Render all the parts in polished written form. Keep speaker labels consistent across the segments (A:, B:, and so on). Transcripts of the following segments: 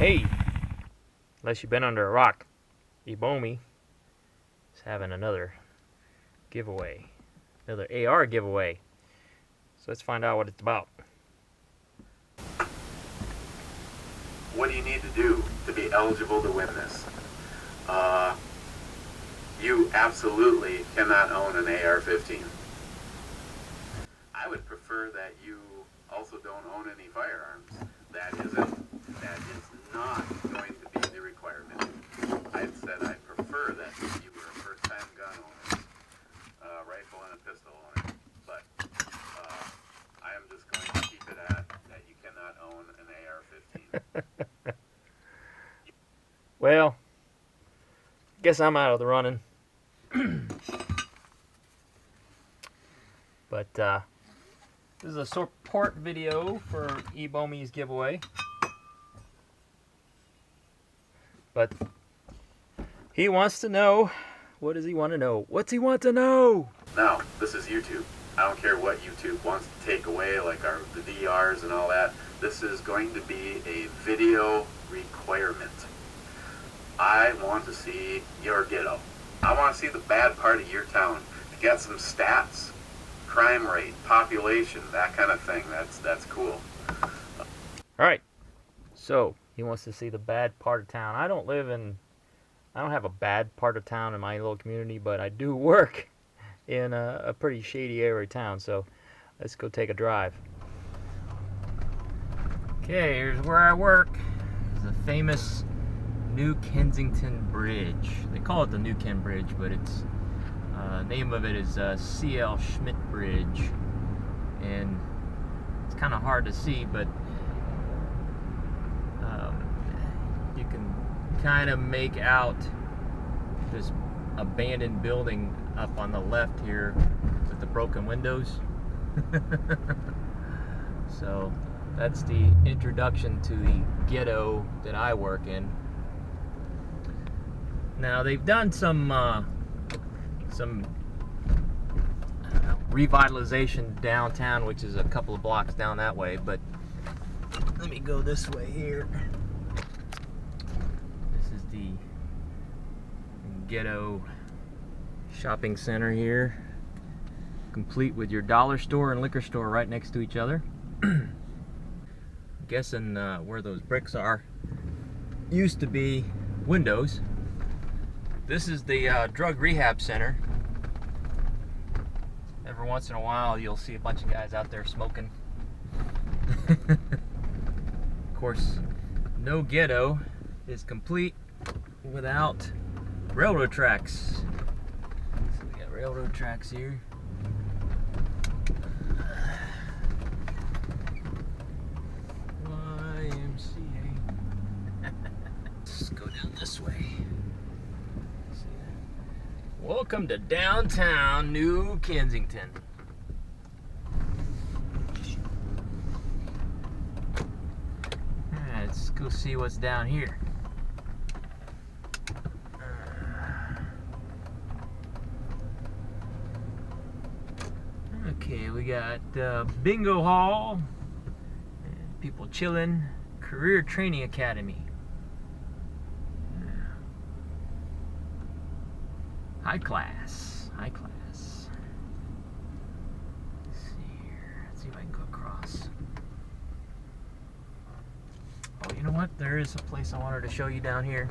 A: Hey, unless you've been under a rock, Ebomey is having another giveaway, another AR giveaway. So let's find out what it's about.
B: What do you need to do to be eligible to win this? You absolutely cannot own an AR-15. I would prefer that you also don't own any firearms. That is not going to be the requirement. I said I prefer that you were a first-time gun owner, rifle and a pistol owner, but I am just going to keep it at that you cannot own an AR-15.
A: Well, guess I'm out of the running. But this is a support video for Ebomey's giveaway. But he wants to know, what does he want to know? What's he want to know?
B: Now, this is YouTube. I don't care what YouTube wants to take away, like the DRs and all that. This is going to be a video requirement. I want to see your ghetto. I want to see the bad part of your town. To get some stats, crime rate, population, that kind of thing. That's cool.
A: All right. So he wants to see the bad part of town. I don't have a bad part of town in my little community, but I do work in a pretty shady area of town. So let's go take a drive. Okay, here's where I work. It's the famous New Kensington Bridge. They call it the New Ken Bridge, but it's name of it is C.L. Schmidt Bridge, and it's kind of hard to see, but you can kind of make out this abandoned building up on the left here with the broken windows. So that's the introduction to the ghetto that I work in. Now they've done some revitalization downtown, which is a couple of blocks down that way, but let me go this way here. This is the ghetto shopping center here, complete with your dollar store and liquor store right next to each other. Guessing where those bricks are used to be windows. This is the drug rehab center. Every once in a while you'll see a bunch of guys out there smoking. Of course, no ghetto is complete without railroad tracks. So we got railroad tracks here. YMCA. Let's go down this way. Welcome to downtown New Kensington. Alright, let's go see what's down here. Okay, we got bingo hall, and people chilling, career training academy. High class, high class. Let's see here. Let's see if I can go across. Oh, you know what? There is a place I wanted to show you down here.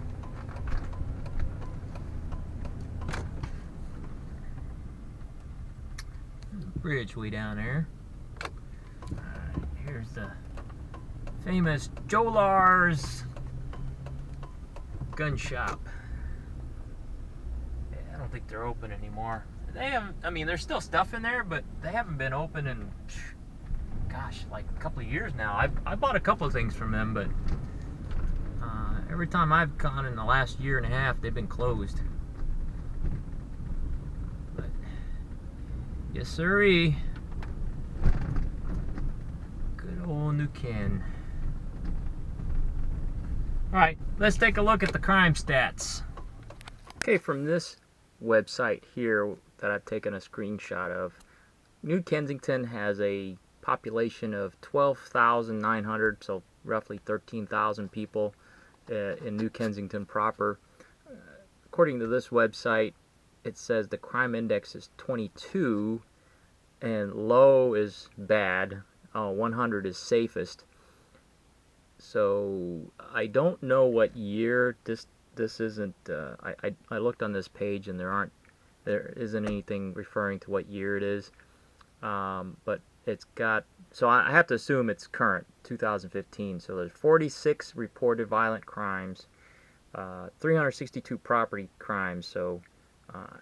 A: There's a bridge way down there. Alright, here's the famous Jolar's gun shop. I don't think they're open anymore. They haven't, I mean, there's still stuff in there, but they haven't been open in, gosh, like a couple of years now. I bought a couple of things from them, but every time I've gone in the last year and a half, they've been closed. But, yes sirree. Good old New Ken. Alright, let's take a look at the crime stats. Okay, from this website here that I've taken a screenshot of, New Kensington has a population of 12,900, so roughly 13,000 people. in New Kensington proper. According to this website, it says the crime index is 22 and low is bad. 100 is safest. So I don't know what year this isn't. I looked on this page and there isn't anything referring to what year it is. But it's got, so I have to assume it's current, 2015. So there's 46 reported violent crimes, 362 property crimes. So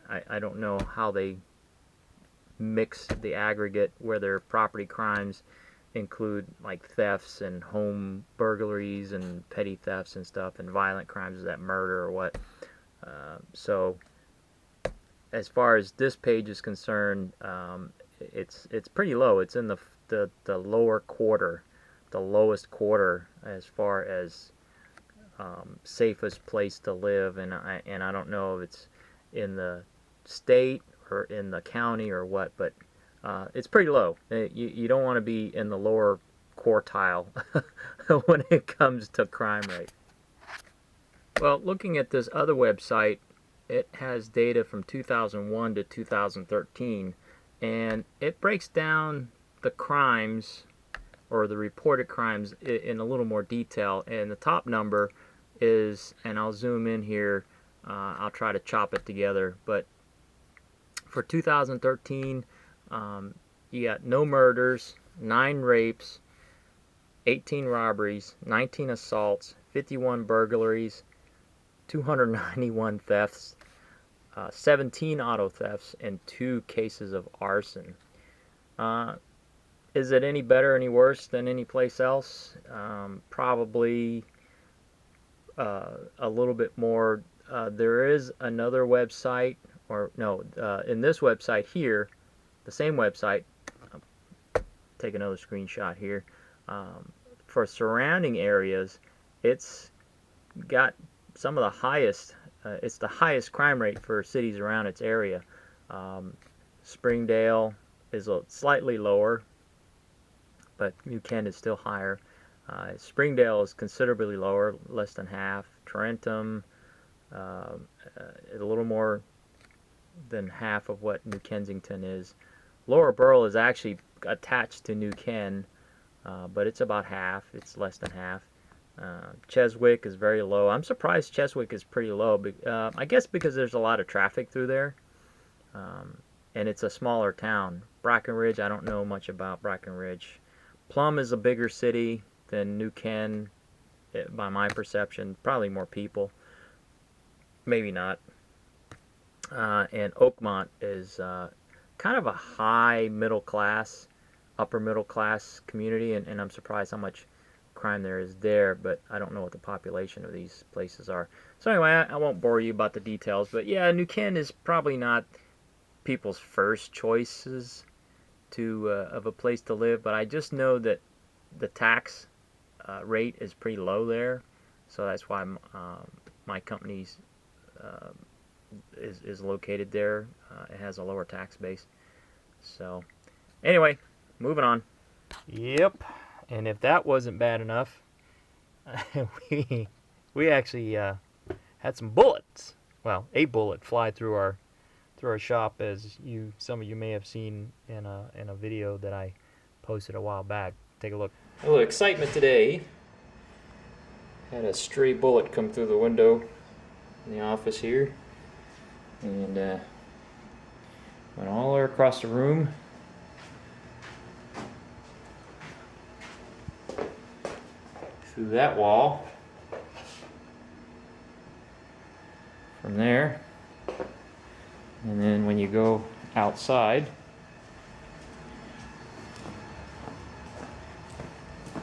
A: I don't know how they mix the aggregate, whether property crimes include like thefts and home burglaries and petty thefts and stuff, and violent crimes, is that murder or what. So as far as this page is concerned, it's pretty low. It's in the lower quarter, the lowest quarter as far as safest place to live, and I don't know if it's in the state or in the county or what, but it's pretty low. You don't want to be in the lower quartile when it comes to crime rate. Well, looking at this other website, it has data from 2001 to 2013, and it breaks down the crimes, or the reported crimes, in a little more detail. And the top number is, and I'll zoom in here, I'll try to chop it together, but for 2013, you got no murders, 9 rapes, 18 robberies, 19 assaults, 51 burglaries, 291 thefts, 17 auto thefts, and 2 cases of arson. Is it any better, any worse than any place else? Probably a little bit more. There is another website, or no, in this website here, the same website, I'll take another screenshot here, for surrounding areas, it's got some of the highest, it's the highest crime rate for cities around its area. Springdale is slightly lower, but New Kent is still higher. Springdale is considerably lower, less than half. Tarentum, a little more than half of what New Kensington is. Lower Burl is actually attached to New Ken, but it's about half. It's less than half. Cheswick is very low. I'm surprised Cheswick is pretty low. I guess because there's a lot of traffic through there, and it's a smaller town. Brackenridge, I don't know much about Brackenridge. Plum is a bigger city than New Ken, by my perception. Probably more people. Maybe not. And Oakmont is kind of a high middle class, upper middle class community, and I'm surprised how much crime there is there, but I don't know what the population of these places are. So anyway, I won't bore you about the details, but yeah, New Ken is probably not people's first choices of a place to live, but I just know that the tax rate is pretty low there, so that's why my company's is located there. It has a lower tax base. So anyway, moving on. Yep, and if that wasn't bad enough, we actually had some bullets. Well, a bullet fly through our shop, as some of you may have seen in a video that I posted a while back. Take a look. A little excitement today. Had a stray bullet come through the window in the office here, and went all the way across the room. Through that wall. From there. And then when you go outside, you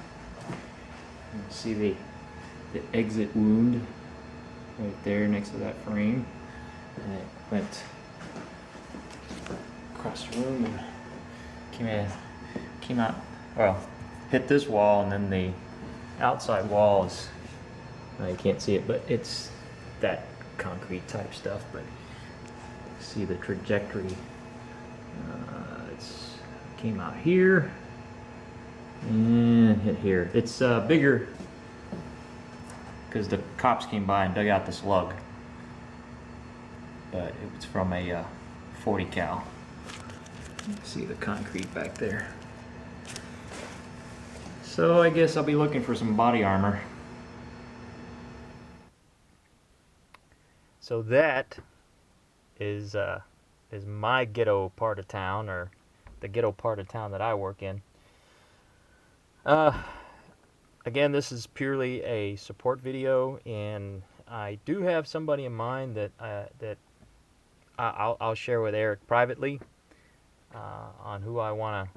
A: can see the exit wound right there next to that frame. And it went across the room and came out, well, hit this wall, and then the outside wall is, you can't see it, but it's that concrete type stuff, but see the trajectory. It came out here and hit here. It's bigger because the cops came by and dug out the slug. But it was from a 40 cal. See the concrete back there. So I guess I'll be looking for some body armor. So that is my ghetto part of town, or the ghetto part of town that I work in. Again, this is purely a support video, and I do have somebody in mind that I'll share with Eric privately on who I want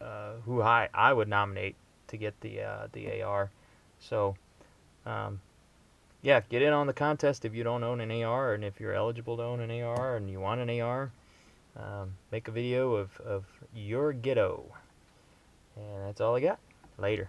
A: to, who I would nominate to get the AR. So, yeah, get in on the contest if you don't own an AR, and if you're eligible to own an AR and you want an AR, make a video of your ghetto. And that's all I got. Later.